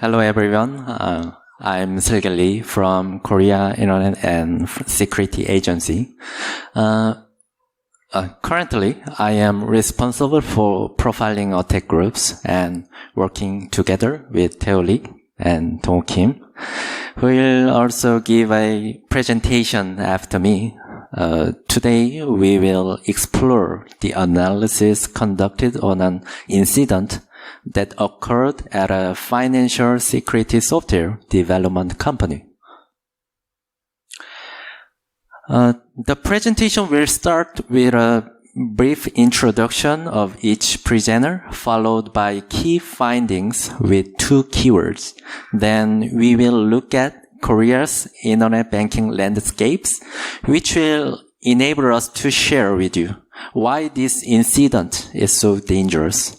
Hello everyone. I'm Silge Lee from Korea Internet and Security Agency. Currently, I am responsible for profiling attack groups and working together with Taewoo Lee and Dong Kim, who will also give a presentation after me. Today, we will explore the analysis conducted on an incident that occurred at a financial security software development company. The presentation will start with a brief introduction of each presenter, followed by key findings with 2 keywords. Then we will look at Korea's internet banking landscapes, which will enable us to share with you why this incident is so dangerous.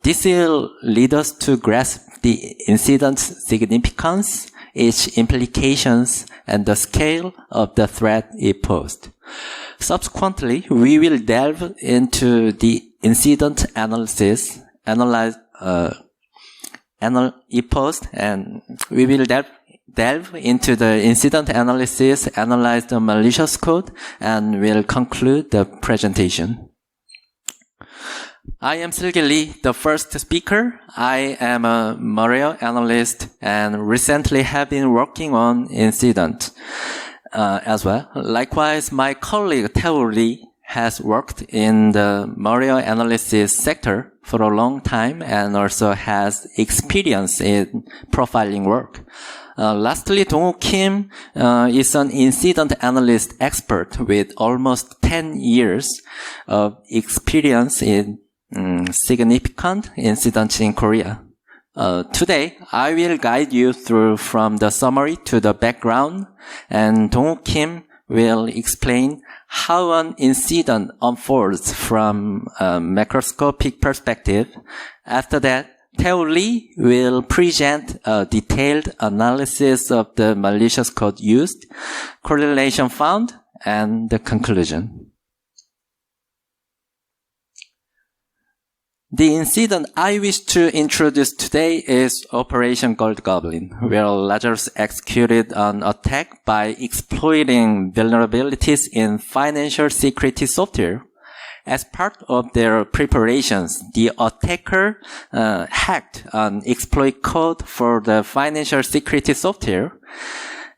This will lead us to grasp the incident's significance, its implications, and the scale of the threat it posed. Subsequently, we will delve into the incident analysis, it posed, and we will delve into the incident analysis, analyze the malicious code, and will conclude the presentation. I am Silge Lee, the first speaker. I am a malware analyst and recently have been working on incident as well. Likewise, my colleague Taewoo Lee has worked in the malware analysis sector for a long time and also has experience in profiling work. Lastly, Dong Kim is an incident analyst expert with almost 10 years of experience in significant incidents in Korea. Today, I will guide you through from the summary to the background, and Dong Kim will explain how an incident unfolds from a macroscopic perspective. After that, Taewoo Lee will present a detailed analysis of the malicious code used, correlation found, and the conclusion. The incident I wish to introduce today is Operation Goblin, where Lazarus executed an attack by exploiting vulnerabilities in financial security software. As part of their preparations, the attacker hacked an exploit code for the financial security software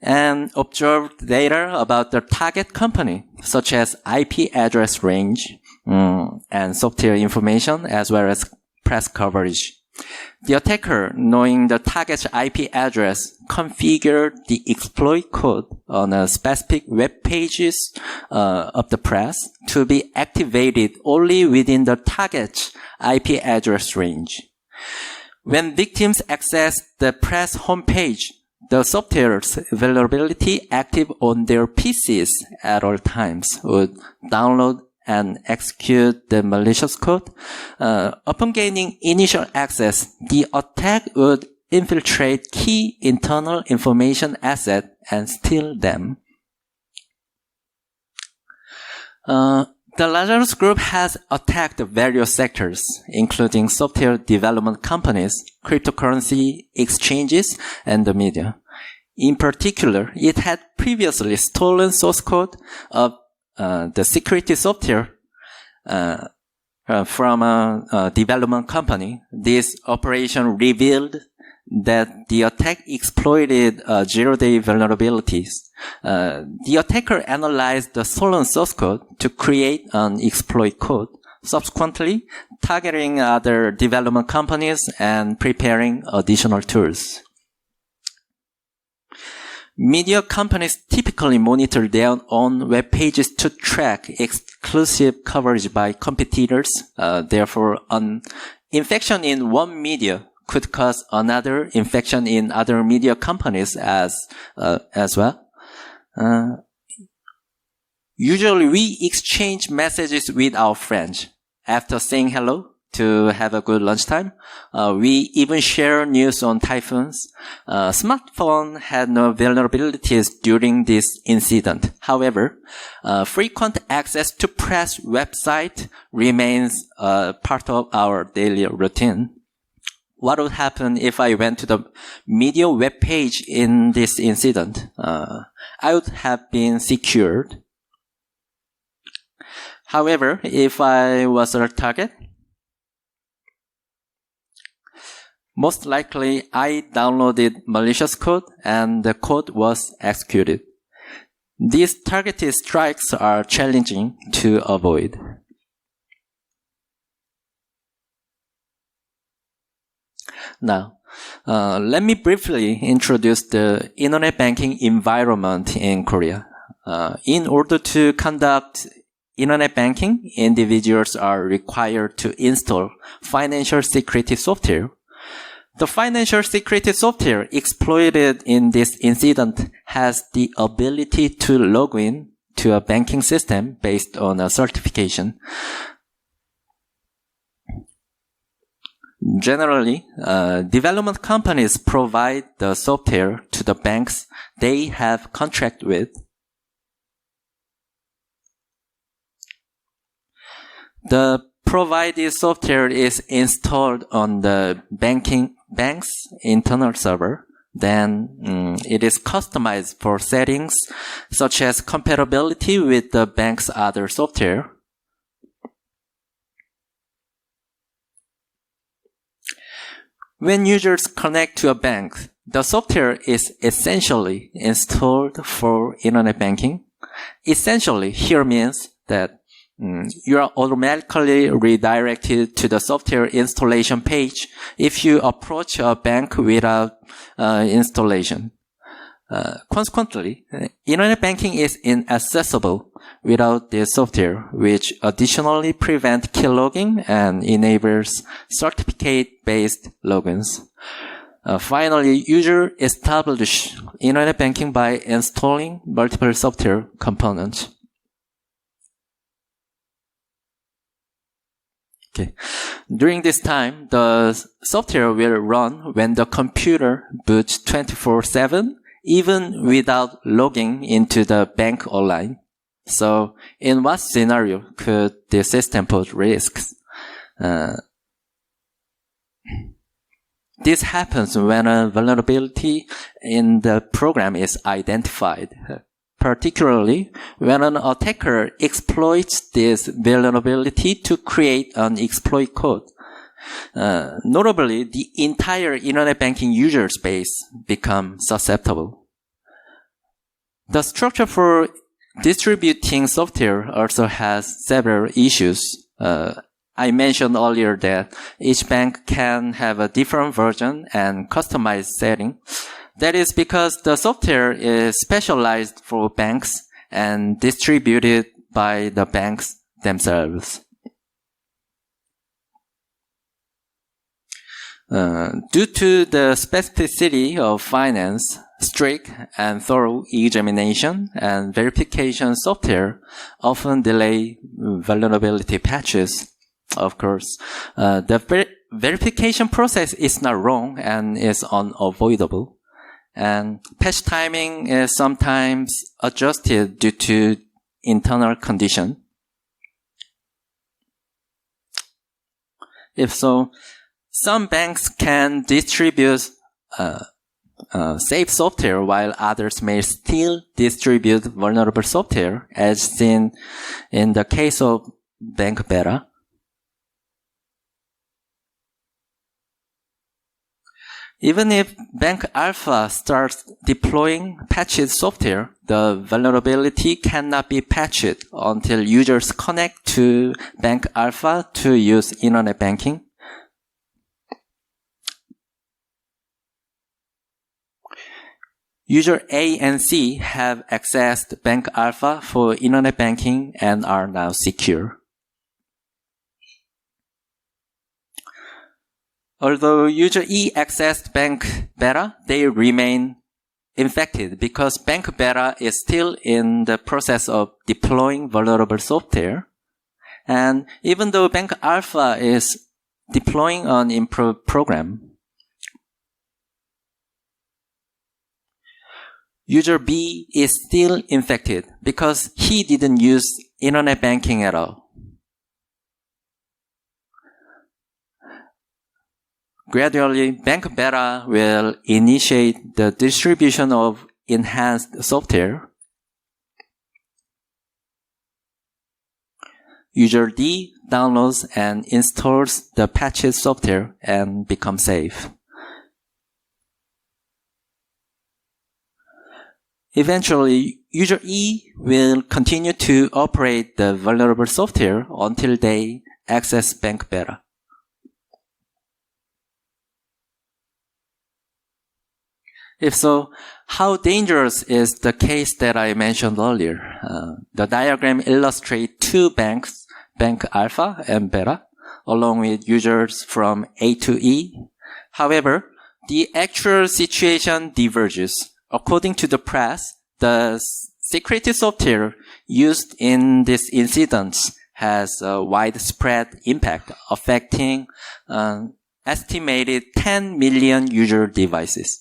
and observed data about the target company, such as IP address range and software information, as well as press coverage. The attacker, knowing the target's IP address, configured the exploit code on a specific web pages of the press to be activated only within the target's IP address range. When victims access the press homepage, the software's vulnerability active on their PCs at all times would download and execute the malicious code. Upon gaining initial access, the attack would infiltrate key internal information assets and steal them. The Lazarus Group has attacked various sectors, including software development companies, cryptocurrency exchanges, and the media. In particular, it had previously stolen source code of the security software from a development company. This operation revealed that the attack exploited zero-day vulnerabilities. The attacker analyzed the stolen source code to create an exploit code, subsequently targeting other development companies and preparing additional tools. Media companies typically monitor their own web pages to track exclusive coverage by competitors. Therefore, an infection in one media could cause another infection in other media companies as well. Usually, we exchange messages with our friends after saying hello to have a good lunchtime. We even share news on typhoons. Smartphone had no vulnerabilities during this incident. However, frequent access to press website remains part of our daily routine. what would happen if I went to the media web page in this incident? I would have been secured. However, if I was a target, most likely I downloaded malicious code and the code was executed. These targeted strikes are challenging to avoid. Now, let me briefly introduce the internet banking environment in Korea. In order to conduct internet banking, individuals are required to install financial security software. The financial security software exploited in this incident has the ability to log in to a banking system based on a certification. Generally, development companies provide the software to the banks they have contract with. The provided software is installed on the bank's internal server. Then it is customized for settings such as compatibility with the bank's other software. When users connect to a bank, the software is essentially installed for internet banking. Essentially here means that you are automatically redirected to the software installation page if you approach a bank without installation. Consequently, internet banking is inaccessible without this software, which additionally prevents keylogging and enables certificate-based logins. Finally, users establish internet banking by installing multiple software components. Okay. During this time, the software will run when the computer boots 24/7, even without logging into the bank online. So, in what scenario could the system pose risks? This happens when a vulnerability in the program is identified. Particularly when an attacker exploits this vulnerability to create an exploit code. Notably, the entire internet banking user space becomes susceptible. The structure for distributing software also has several issues. I mentioned earlier that each bank can have a different version and customized setting. That is because the software is specialized for banks and distributed by the banks themselves. Due to the specificity of finance, strict and thorough examination and verification software often delay vulnerability patches. Of course, the verification process is not wrong and is unavoidable. And patch timing is sometimes adjusted due to internal condition. If so, some banks can distribute safe software while others may still distribute vulnerable software, as seen in the case of Bank Beta. Even if Bank Alpha starts deploying patched software, the vulnerability cannot be patched until users connect to Bank Alpha to use internet banking. User A and C have accessed Bank Alpha for internet banking and are now secure. Although user E accessed Bank Beta, they remain infected because Bank Beta is still in the process of deploying vulnerable software. And even though Bank Alpha is deploying an improved program, user B is still infected because he didn't use internet banking at all. Gradually, Bank Beta will initiate the distribution of enhanced software. User D downloads and installs the patched software and becomes safe. Eventually, user E will continue to operate the vulnerable software until they access Bank Beta. If so, how dangerous is the case that I mentioned earlier? The diagram illustrates two banks, Bank Alpha and Beta, along with users from A to E. However, the actual situation diverges. According to the press, the security software used in this incident has a widespread impact, affecting an estimated 10 million user devices.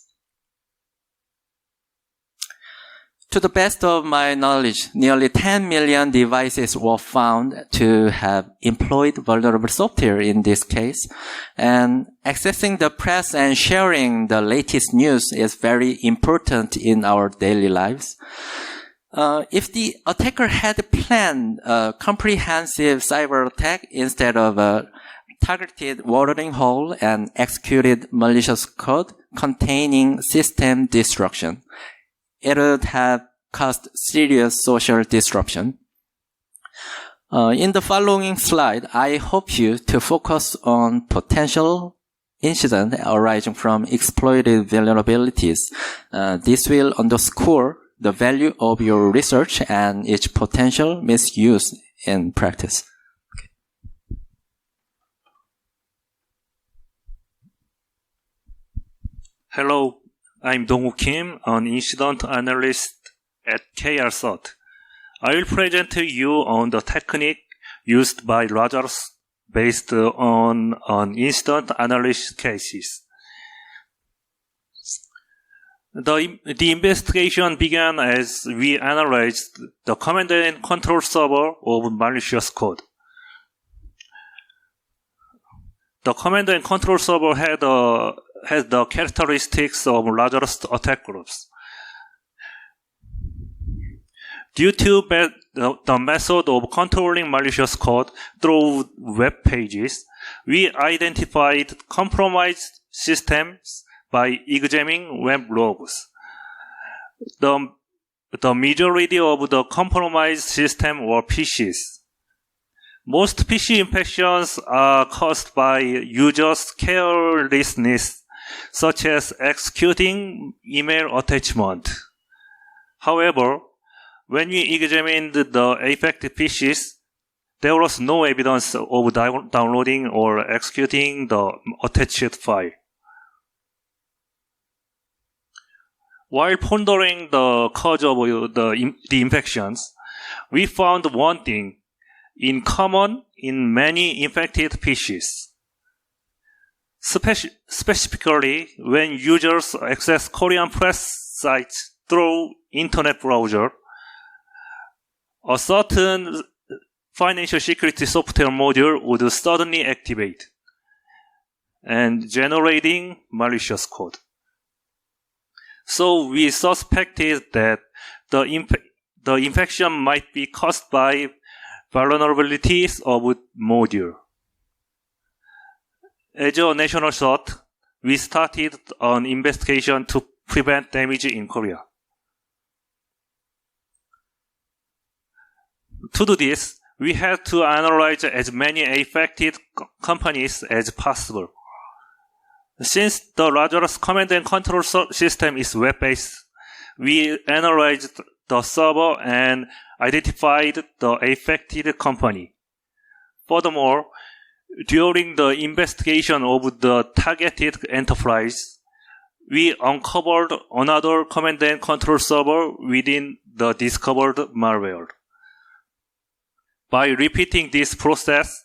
To the best of my knowledge, nearly 10 million devices were found to have employed vulnerable software in this case, and accessing the press and sharing the latest news is very important in our daily lives. If the attacker had planned a comprehensive cyber attack instead of a targeted watering hole and executed malicious code containing system destruction, it would have caused serious social disruption. In the following slide, I hope you to focus on potential incidents arising from exploited vulnerabilities. This will underscore the value of your research and its potential misuse in practice. Hello. I'm Dong-Woo Kim, an incident analyst at KrCert. I will present to you on the technique used by Lazarus based on an incident analysis cases. The investigation began as we analyzed the command and control server of malicious code. The command and control server has the characteristics of Lazarus attack groups. Due to the method of controlling malicious code through web pages, we identified compromised systems by examining web logs. The majority of the compromised systems were PCs. Most PC infections are caused by users' carelessness, such as executing email attachment. However, when we examined the affected PCs, there was no evidence of downloading or executing the attached file. While pondering the cause of the infections, we found one thing in common in many infected PCs. Specifically, when users access Korean press sites through internet browser, a certain financial security software module would suddenly activate and generating malicious code. So we suspected that the infection might be caused by vulnerabilities of module. As a national threat, we started an investigation to prevent damage in Korea. To do this, we had to analyze as many affected companies as possible. Since the Lazarus command and control system is web-based, we analyzed the server and identified the affected company. Furthermore, during the investigation of the targeted enterprise, we uncovered another command and control server within the discovered malware. By repeating this process,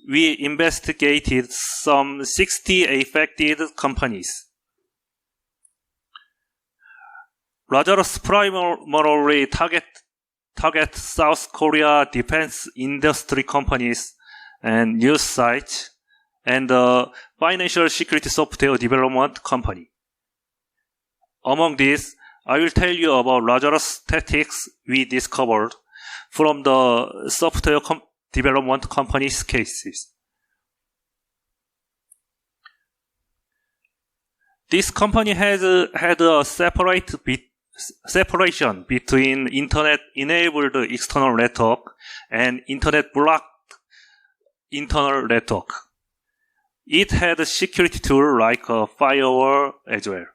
we investigated some 60 affected companies. Lazarus primarily target South Korea defense industry companies and news sites and a financial security software development company. Among these, I will tell you about Lazarus tactics we discovered from the software development company's cases. This company has had a separation between Internet-enabled external network and Internet-blocked internal network. It had a security tool like a firewall as well.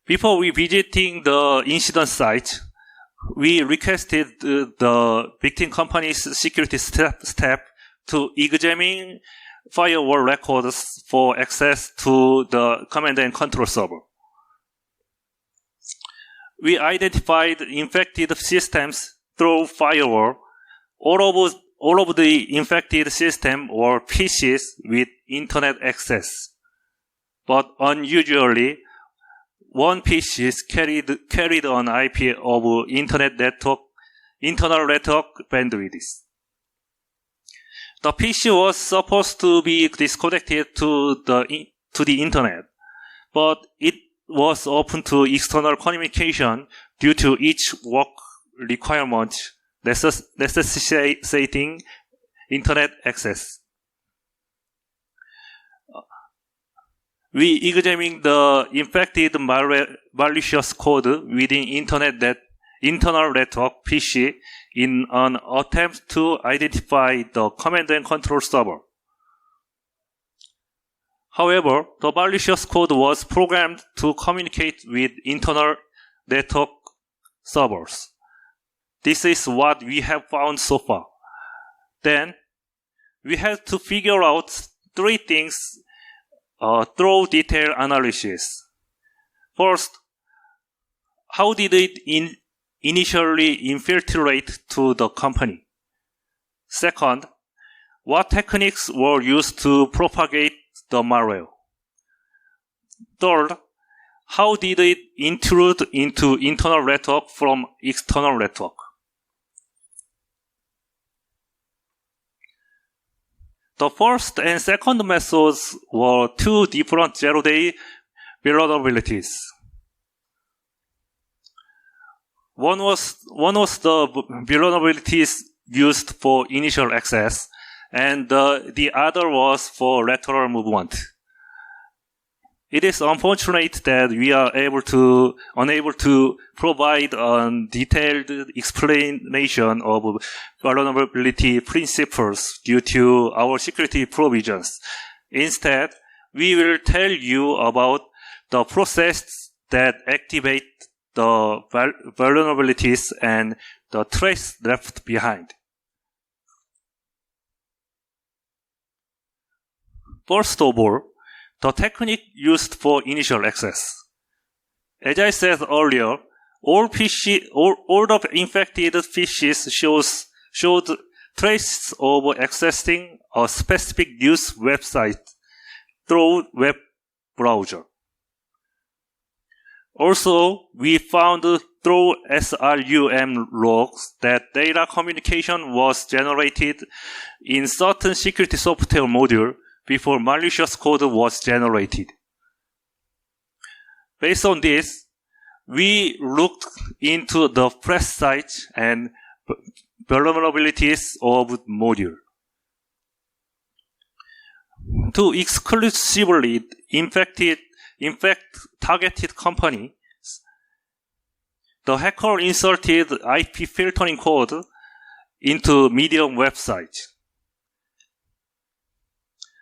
Before we visiting the incident site, we requested the victim company's security staff to examine firewall records for access to the command and control server. We identified infected systems through firewall. All of the infected systems were PCs with internet access. But unusually, one PC carried an IP of internal network bandwidth. The PC was supposed to be disconnected to the internet, but it was open to external communication due to each work requirement necessitating internet access. We examined the infected malicious code within internal network PC in an attempt to identify the command and control server. However, the malicious code was programmed to communicate with internal network servers. This is what we have found so far. Then, we had to figure out three things through detailed analysis. First, how did it initially infiltrate to the company? Second, what techniques were used to propagate the malware? Third, how did it intrude into internal network from external network? The first and second methods were two different zero-day vulnerabilities. One was the vulnerabilities used for initial access, and the other was for lateral movement. It is unfortunate that we are unable to provide a detailed explanation of vulnerability principles due to our security provisions. Instead, we will tell you about the process that activate the vulnerabilities and the trace left behind. First of all, the technique used for initial access. As I said earlier, all the infected PCs showed traces of accessing a specific news website through web browser. Also, we found through SRUM logs that data communication was generated in certain security software module before malicious code was generated. Based on this, we looked into the press site and vulnerabilities of module. To exclusively infect targeted companies, the hacker inserted IP filtering code into Medium website.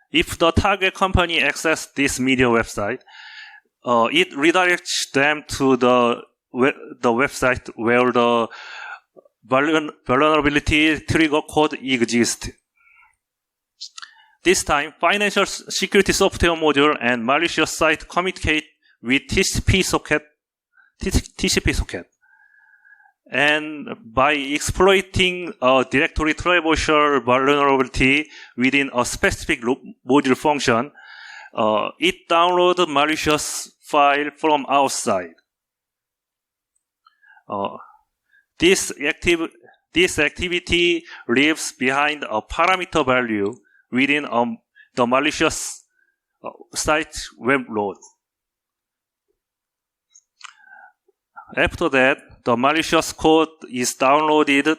If the target company accesses this media website, it redirects them to the website where the vulnerability trigger code exists. This time, financial security software module and malicious site communicate with TTP socket. And by exploiting a directory traversal vulnerability within a specific module function, it downloads a malicious file from outside. This This activity leaves behind a parameter value within the malicious site web load. After that, the malicious code is downloaded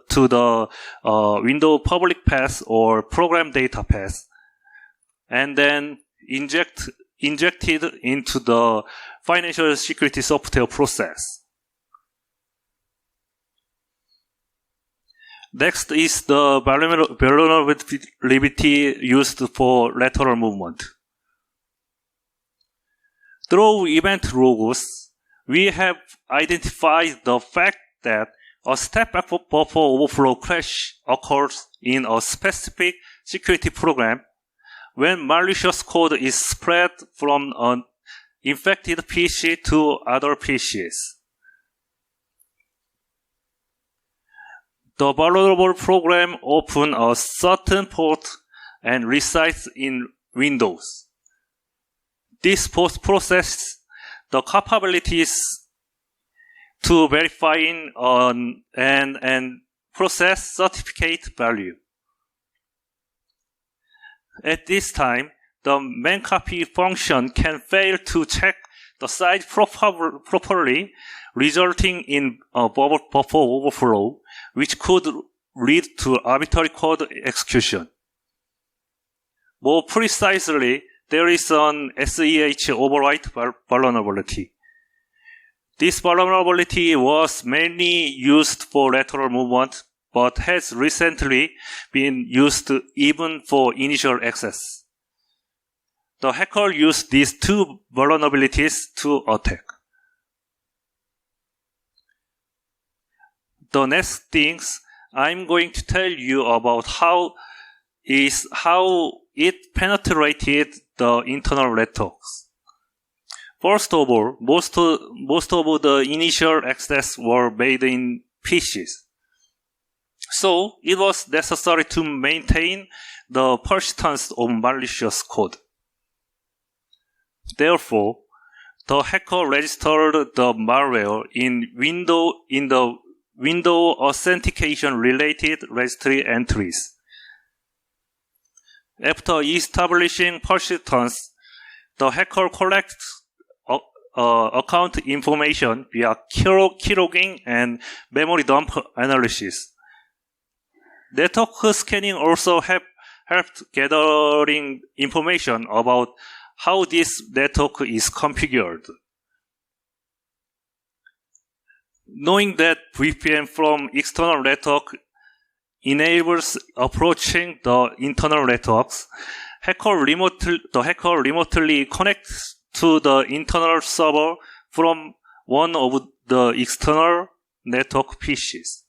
to the Windows public path or program data path, and then injected into the financial security software process. Next is the vulnerability used for lateral movement. Through event logs, we have identified the fact that a step buffer overflow crash occurs in a specific security program when malicious code is spread from an infected PC to other PCs. The vulnerable program opens a certain port and resides in Windows. This port processes the capabilities to verifying and process certificate value. At this time, the main copy function can fail to check the site properly, resulting in a buffer overflow, which could lead to arbitrary code execution. More precisely, there is an SEH overwrite vulnerability. This vulnerability was mainly used for lateral movement, but has recently been used even for initial access. The hacker used these two vulnerabilities to attack. The next things I'm going to tell you about how it penetrated the internal networks. First of all, most of the initial access were made in PCs. So it was necessary to maintain the persistence of malicious code. Therefore, the hacker registered the malware in the window authentication related registry entries. After establishing persistence, the hacker collects account information via keylogging and memory dump analysis. Network scanning also helped gathering information about how this network is configured. Knowing that VPN from external network enables approaching the internal networks, the hacker remotely connects to the internal server from one of the external network PCs.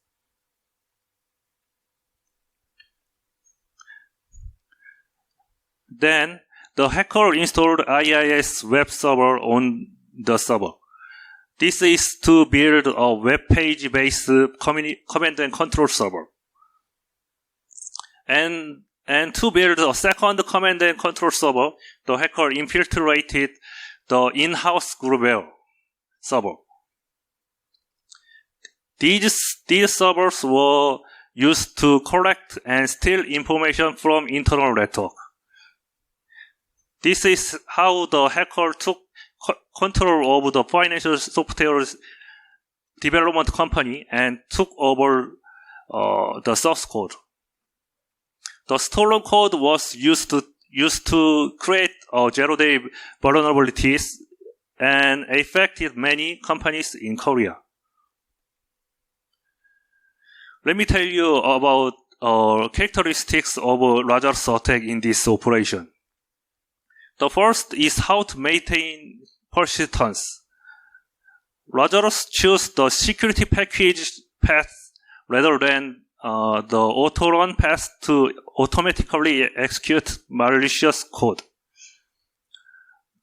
Then, the hacker installed IIS web server on the server. This is to build a web page-based command and control server. And to build a second command and control server, the hacker infiltrated the in-house Grooveware server. These servers were used to collect and steal information from internal network. This is how the hacker took control of the financial software development company and took over the source code. The stolen code was used to create zero-day vulnerabilities and affected many companies in Korea. Let me tell you about characteristics of Lazarus attack in this operation. The first is how to maintain persistence. Lazarus chose the security package path rather than the auto-run path to automatically execute malicious code.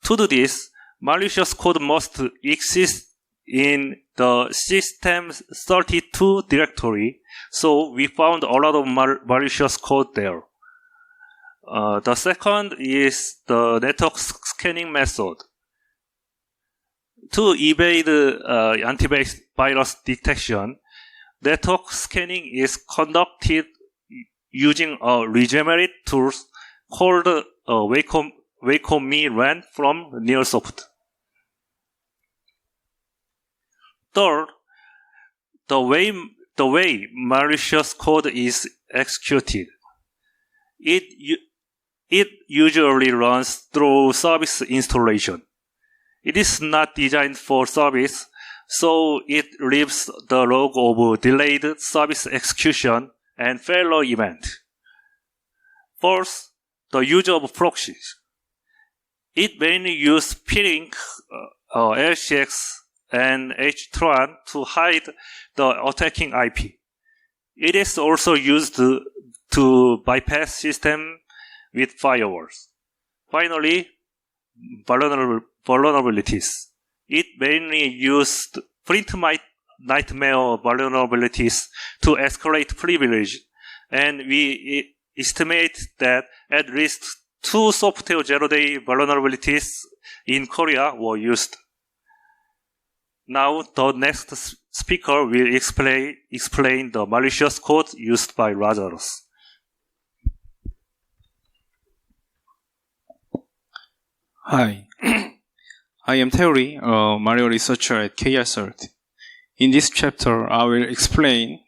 To do this, malicious code must exist in the system32 directory, so we found a lot of malicious code there. The second is the network scanning method. To evade antivirus detection, network scanning is conducted using a regenerate tool called Wacom Me Ran from Nearsoft. Third, the way malicious code is executed. It usually runs through service installation. It is not designed for service, so it leaves the log of delayed service execution and failure event. Fourth, the use of proxies. It mainly uses P-Link, LCX, and HTRAN to hide the attacking IP. It is also used to bypass system with firewalls. Finally, vulnerabilities. It mainly used print nightmare vulnerabilities to escalate privilege, and we estimate that at least 2 software zero-day vulnerabilities in Korea were used. Now, the next speaker will explain the malicious code used by Lazarus. Hi, I am Taewoo, a malware researcher at KrCert. In this chapter, I will explain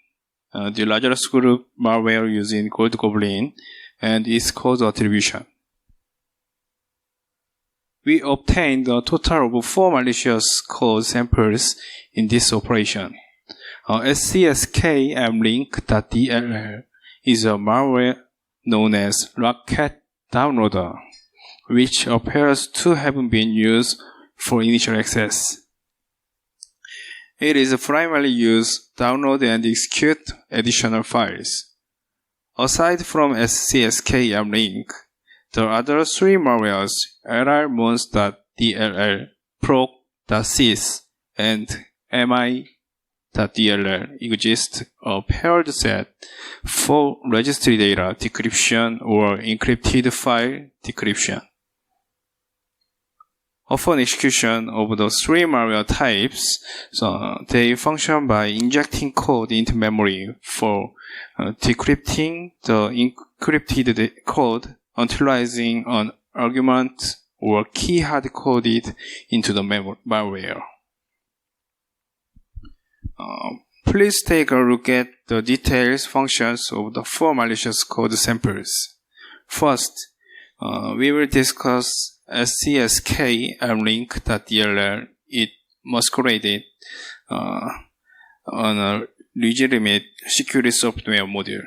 the Lazarus Group malware using Goblin and its code attribution. We obtained a total of 4 malicious code samples in this operation. SCSK-mlink.dll is a malware known as Rocket Downloader, which appears to have been used for initial access. It is primarily used to download and execute additional files. Aside from SCSK-mlink, the other 3 malwares, rrmons.dll, proc.sys, and mi.dll, exist a paired set for registry data decryption or encrypted file decryption. Upon execution of the 3 malware types, they function by injecting code into memory for decrypting the encrypted code until utilizing an argument or key hard-coded into the malware. Please take a look at the details functions of the 4 malicious code samples. First, we will discuss SCSK-mlink.dll. It masqueraded on a legitimate security software module.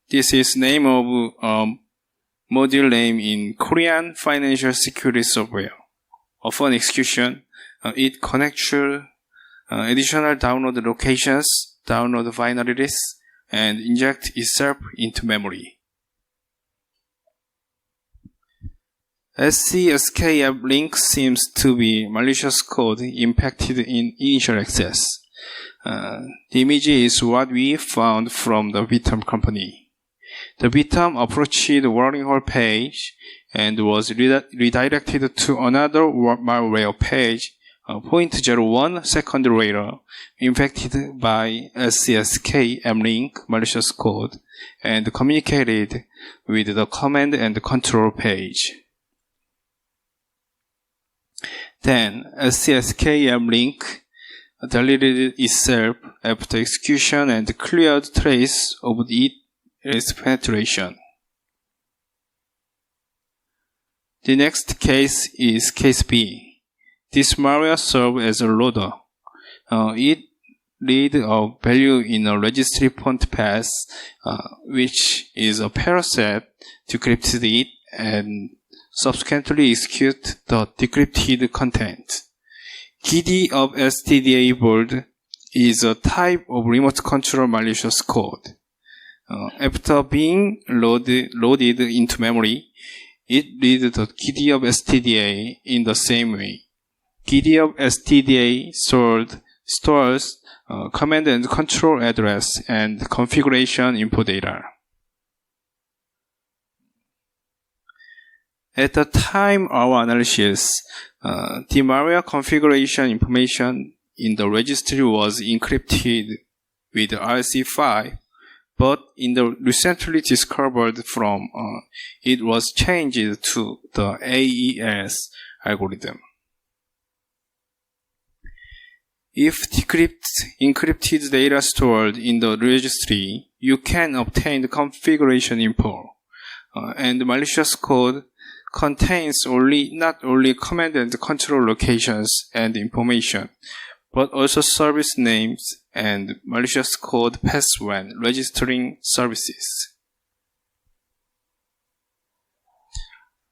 This is name of module name in Korean financial security software. Upon execution, it connects additional download locations, download vulnerabilities, and inject itself into memory. SCSK-mlink seems to be malicious code impacted in initial access. The image is what we found from the victim company. The victim approached the warning hole page and was redirected to another malware page 0.01 second later, infected by SCSK-mlink malicious code, and communicated with the command and control page. Then, SCSK-mlink deleted itself after execution and cleared trace of its penetration. The next case is case B. This malware serves as a loader. It reads a value in a registry point path, which is a paraset, decrypts it, and subsequently execute the decrypted content. KD of STDA board is a type of remote control malicious code. After being loaded into memory, it reads the KD of STDA in the same way. KD of STDA stores command and control address and configuration info data. At the time of our analysis, the malware configuration information in the registry was encrypted with RC5, but in the recently discovered form, it was changed to the AES algorithm. If encrypted data stored in the registry, you can obtain the configuration info, and malicious code contains not only command and control locations and information, but also service names and malicious code passed when registering services.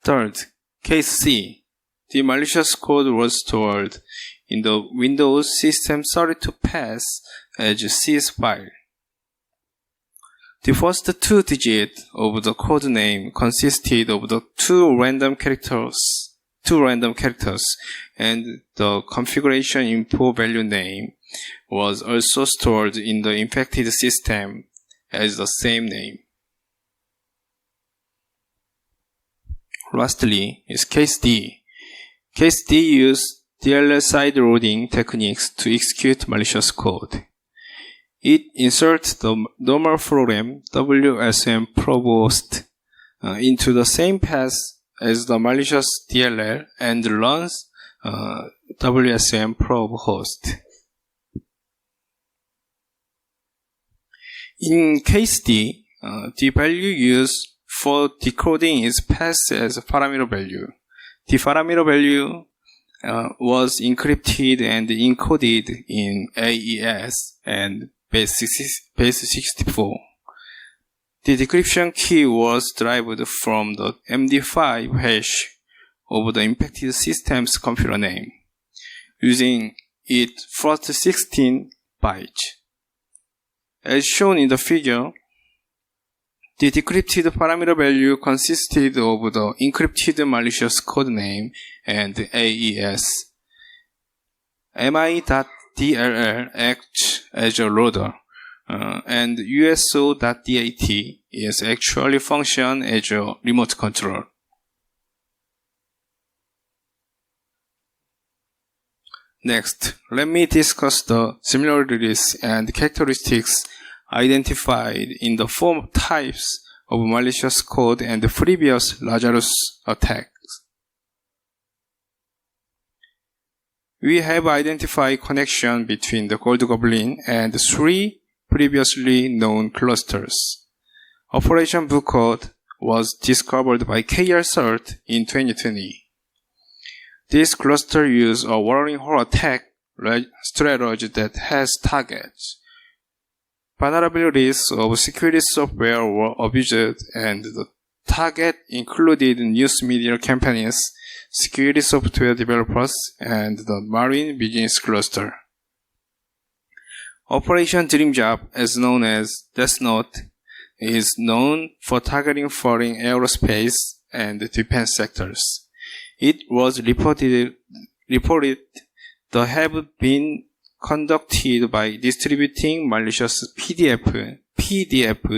Third, case C. The malicious code was stored in the Windows System 32 path as CS file. The first two digits of the code name consisted of the two random characters, and the configuration info value name was also stored in the infected system as the same name. Lastly is case D. Case D used DLL side loading techniques to execute malicious code. It inserts the normal program WSM probe host into the same path as the malicious DLL and runs WSM probe host. In case D, the value used for decoding is passed as a parameter value. The parameter value was encrypted and encoded in AES and base 64. The decryption key was derived from the MD5 hash of the infected system's computer name, using its first 16 bytes. As shown in the figure, the decrypted parameter value consisted of the encrypted malicious code name and AES. mi.dll acts as a loader, and uso.dat is actually function as a remote control. Next, let me discuss the similarities and characteristics identified in the four types of malicious code and the previous Lazarus attacks. We have identified connection between the Goblin and three previously known clusters. Operation Book Code was discovered by KrCert in 2020. This cluster uses a watering hole attack strategy that has targets. Vulnerabilities of security software were abused, and the target included news media companies, security software developers, and the marine business cluster. Operation Dream Job, as known as Death Note, is known for targeting foreign aerospace and defense sectors. It was reported to have been conducted by distributing malicious PDF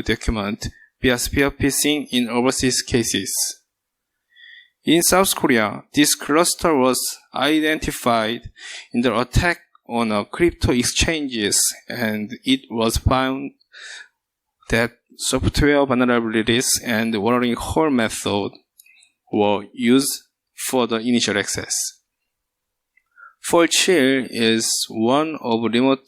document via spear phishing in overseas cases. In South Korea, this cluster was identified in the attack on crypto exchanges, and it was found that software vulnerabilities and watering hole method were used for the initial access. ForgeShield is one of remote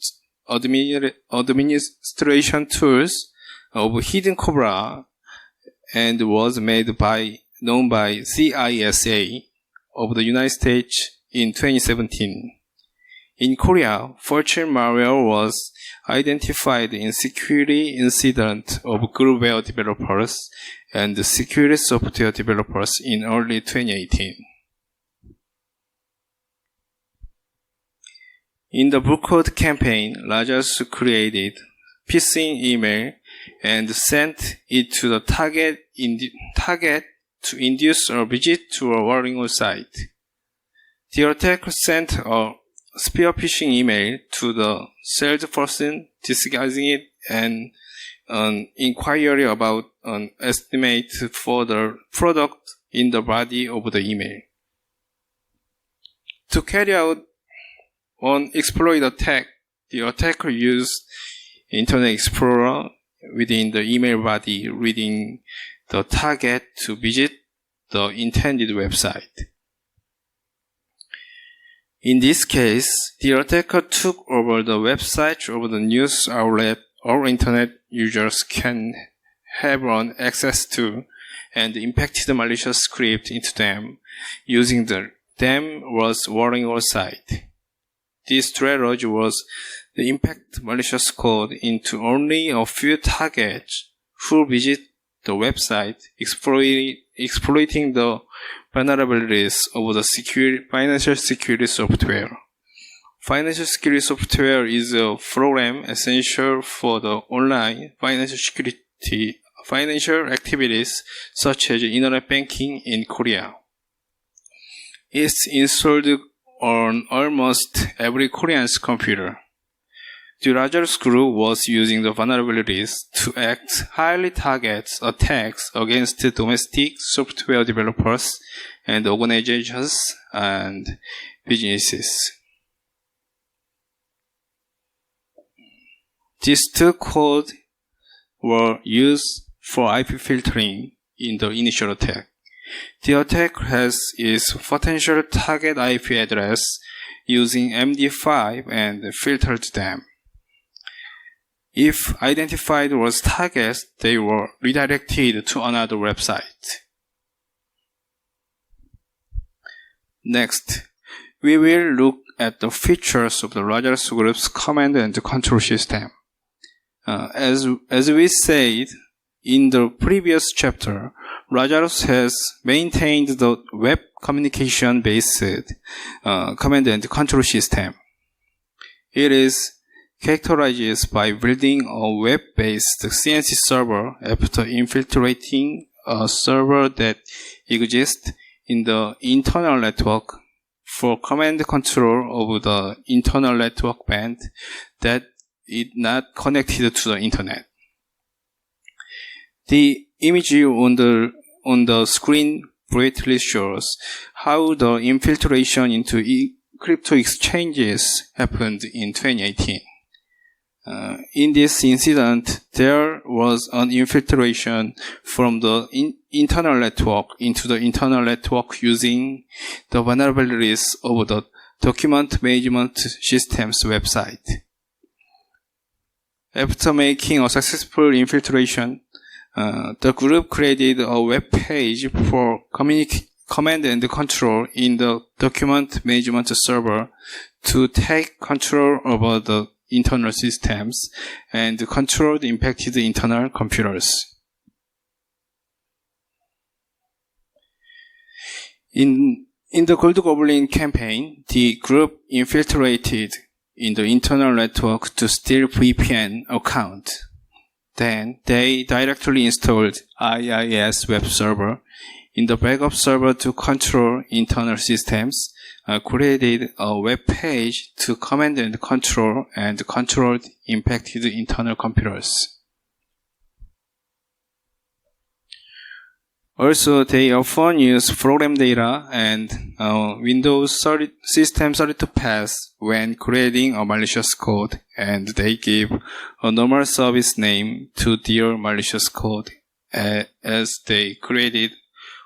administration tools of Hidden Cobra and was known by CISA of the United States in 2017. In Korea, ForgeShield malware was identified in security incident of groupware developers and security software developers in early 2018. In the book code campaign, Lazarus created phishing email and sent it to the target to induce a visit to a warning site. The attacker sent a spear phishing email to the salesperson disguising it and an inquiry about an estimate for the product in the body of the email. To carry out an exploit attack, the attacker used Internet Explorer within the email body, reading the target to visit the intended website. In this case, the attacker took over the website of the news outlet all internet users can have on access to, and impacted the malicious script into them using the them was warning all site. This strategy was to impact malicious code into only a few targets who visit the website, exploiting the vulnerabilities of the financial security software. Financial security software is a program essential for the online financial activities such as internet banking in Korea. It's installed on almost every Korean's computer. The Lazarus Group was using the vulnerabilities to act highly target attacks against domestic software developers and organizations and businesses. These two codes were used for IP filtering in the initial attack. The attack has its potential target IP address using MD5 and filtered them. If identified as targets, they were redirected to another website. Next, we will look at the features of the Lazarus Group's command and control system. As we said in the previous chapter, Lazarus has maintained the web communication-based command and control system. It is characterized by building a web-based CNC server after infiltrating a server that exists in the internal network for command control of the internal network band that is not connected to the internet. The image on the screen brightly shows how the infiltration into crypto exchanges happened in 2018. In this incident, there was an infiltration from the internal network into the internal network using the vulnerabilities of the document management system's website. After making a successful infiltration, the group created a web page for command and control in the document management server to take control over the internal systems and control the impacted internal computers. In the Goblin campaign, the group infiltrated in the internal network to steal VPN account. Then they directly installed IIS web server in the backup server to control internal systems, created a web page to command and controlled impacted internal computers. Also, they often use program data and Windows System 32 paths when creating a malicious code, and they give a normal service name to their malicious code as they created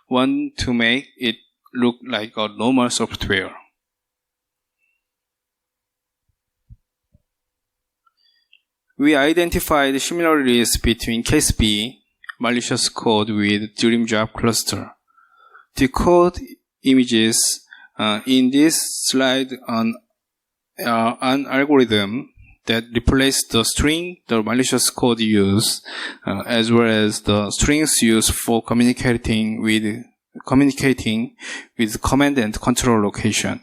one to make it look like a normal software. We identified similarities between case B, malicious code with Dream Job cluster. The code images in this slide an algorithm that replaces the string the malicious code use, as well as the strings used for communicating with command and control location.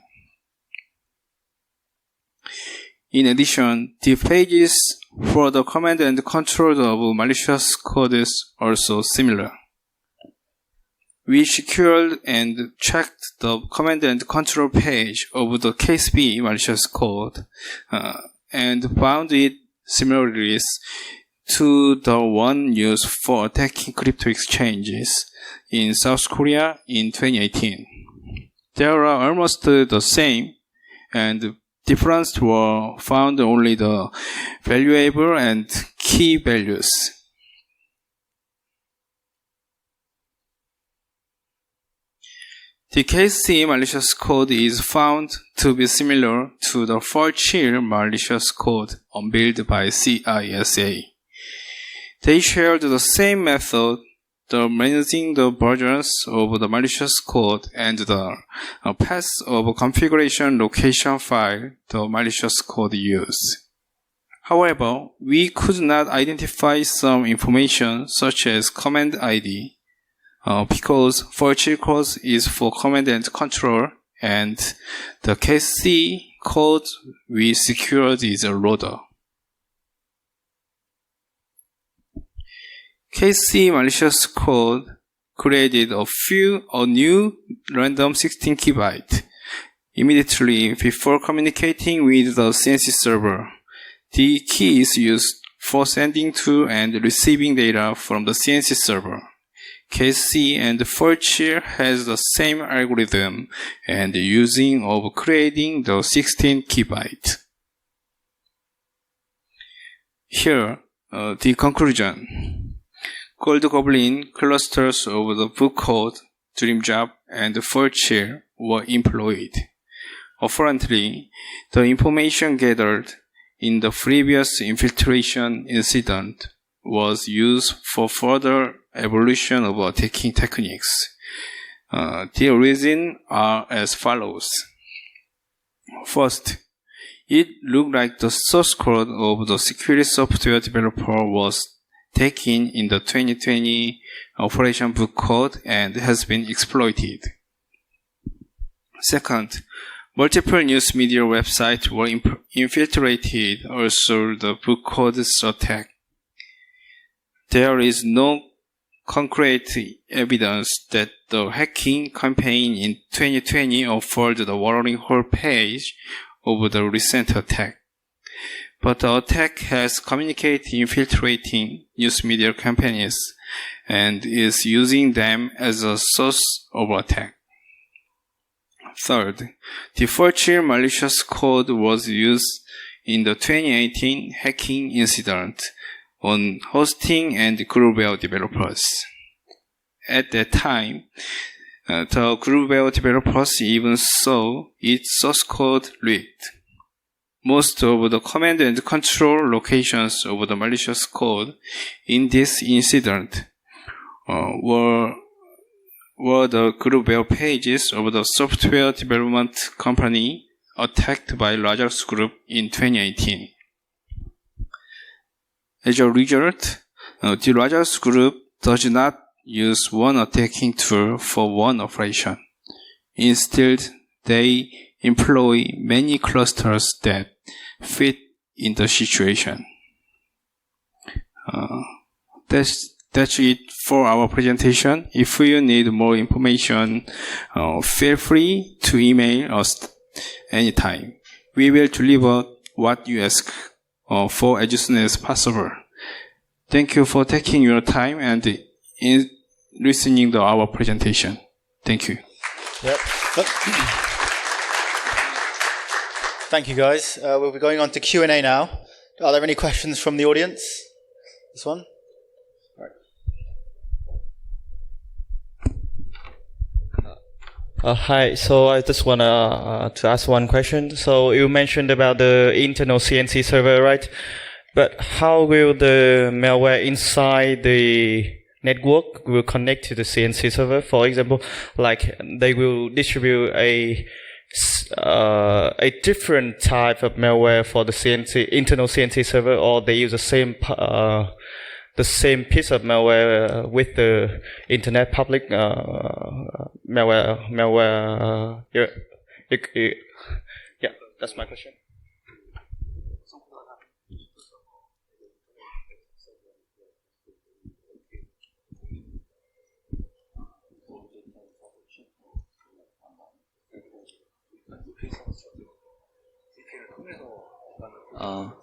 In addition, the pages for the command and control of malicious code is also similar. We secured and checked the command and control page of the case B malicious code and found its similarities to the one used for attacking crypto exchanges in South Korea in 2018. They are almost the same, and difference were found only the valuable and key values. The case C malicious code is found to be similar to the false malicious code unveiled by CISA. They shared the same method, the managing the versions of the malicious code and the path of configuration location file the malicious code used. However, we could not identify some information such as command ID because false code is for command and control, and the case C code we secured is a loader. Case C malicious code created a new random 16 kibyte immediately before communicating with the CNC server. The key is used for sending to and receiving data from the CNC server. Case C and false has the same algorithm and using of creating the 16 kibyte. Here, the conclusion. Goblin clusters of the book code, dream job, and false were employed. Apparently, the information gathered in the previous infiltration incident was used for further evolution of attacking techniques. The reasons are as follows. First, it looked like the source code of the security software developer was taken in the 2020 operation book code and has been exploited. Second, multiple news media websites were infiltrated, also the book code's attack. There is no concrete evidence that the hacking campaign in 2020 offered the watering hole page of the recent attack. But the attack has communicated infiltrating news media companies and is using them as a source of attack. Third, the false malicious code was used in the 2018 hacking incident on hosting and groupware developers. At that time, the groupware developers even saw its source code leaked. Most of the command and control locations of the malicious code in this incident were the groupware pages of the software development company attacked by Lazarus Group in 2018. As a result, the Lazarus Group does not use one attacking tool for one operation. Instead, they employ many clusters that fit in the situation. That's it for our presentation. If you need more information, feel free to email us anytime. We will deliver what you ask for as soon as possible. Thank you for taking your time and in listening to our presentation. Thank you. Yep. Thank you, guys. We'll be going on to Q&A now. Are there any questions from the audience? This one? Hi, so I just want to ask one question. So you mentioned about the internal CNC server, right? But how will the malware inside the network will connect to the CNC server? For example, like they will distribute a different type of malware for the internal CNC server, or they use the same piece of malware with the internet public malware. Yeah, that's my question.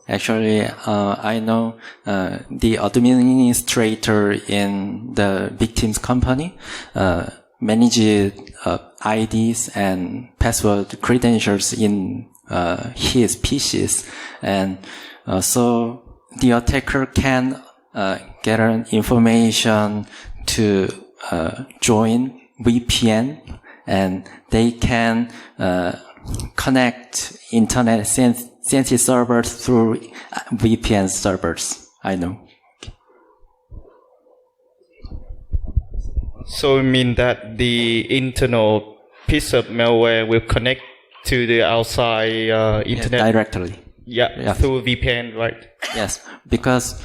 Actually, I know the administrator in the victim's company manages IDs and password credentials in his PCs, and so the attacker can get an information to join VPN, and they can connect internet CNC servers through VPN servers. I know. So you mean that the internal piece of malware will connect to the outside internet Directly. Yeah, through VPN, right? Yes, because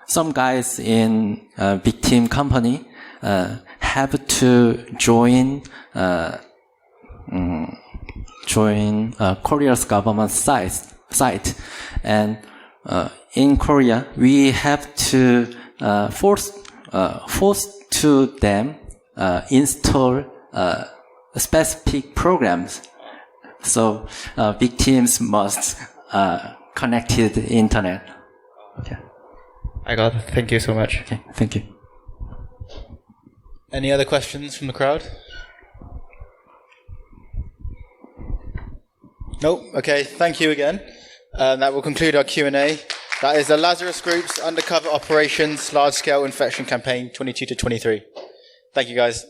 some guys in big team company have to join Korea's government site, and in Korea we have to force to them install specific programs. So big teams must connect to the internet. Okay. I got it. Thank you so much. Okay. Thank you. Any other questions from the crowd? Nope. Okay. Thank you again. That will conclude our Q&A. That is the Lazarus Group's Undercover Operations Large-Scale Infection Campaign 22 to 23. Thank you, guys.